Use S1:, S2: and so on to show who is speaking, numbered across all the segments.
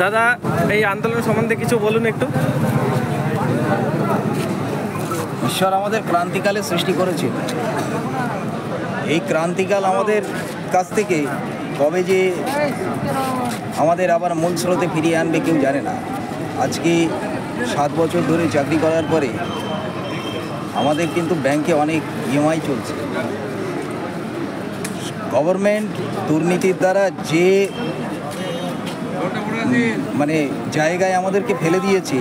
S1: দাদা এই আন্দোলন সম্বন্ধে কিছু বলুন একটু।
S2: ঈশ্বর আমাদের ক্রান্তিকালে সৃষ্টি করেছিল। এই ক্রান্তিকাল আমাদের কাছ থেকে কবে যে আমাদের আবার মূল স্রোতে ফিরিয়ে আনবে কেউ জানে না। আজকে 7 বছর ধরে চাকরি করার পরে আমাদের কিন্তু ব্যাংকে অনেক ইএমআই চলছে। গভর্নমেন্ট দুর্নীতির দ্বারা যে জায়গায় আমাদেরকে ফেলে দিয়েছে,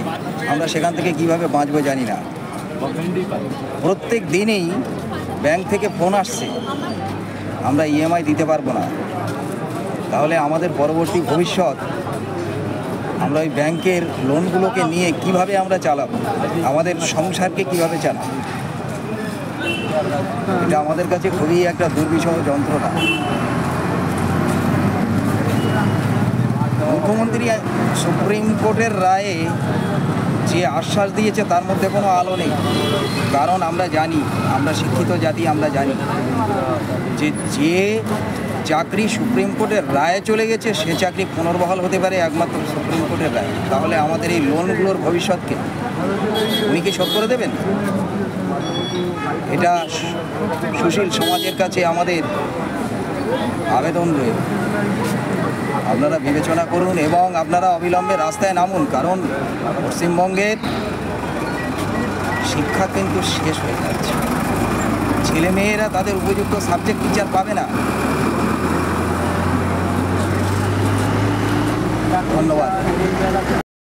S2: আমরা সেখান থেকে কিভাবে বাঁচবো জানি না। প্রত্যেক দিনেই ব্যাংক থেকে ফোন আসছে, আমরা ইএমআই দিতে পারবো না। তাহলে আমাদের পরবর্তী ভবিষ্যৎ, আমরা ওই ব্যাংকের লোনগুলোকে নিয়ে কিভাবে আমরা চালাবো, আমাদের সংসারকে কিভাবে চালাবো, এটা আমাদের কাছে খুবই একটা দুর্বিষহ যন্ত্রণা। মুখ্যমন্ত্রী সুপ্রিম কোর্টের রায়ে যে আশ্বাস দিয়েছে তার মধ্যে কোনো আলো নেই। কারণ আমরা জানি, আমরা শিক্ষিত জাতি, আমরা জানি যে চাকরি সুপ্রিম কোর্টের রায়ে চলে গেছে সে চাকরি পুনর্বহাল হতে পারে একমাত্র সুপ্রিম কোর্টের রায়। তাহলে আমাদের এই লোনগুলোর ভবিষ্যৎকে উনি কি শোধ করে দেবেন? এটা সুশীল সমাজের কাছে আমাদের আবেদন রয়েছে, আপনারা বিবেচনা করুন এবং আপনারা অবিলম্বে রাস্তায় নামুন। কারণ পশ্চিমবঙ্গের শিক্ষা কিন্তু শেষ হয়ে যাচ্ছে, ছেলেমেয়েরা তাদের উপযুক্ত সাবজেক্ট টিচার পাবে না। ধন্যবাদ।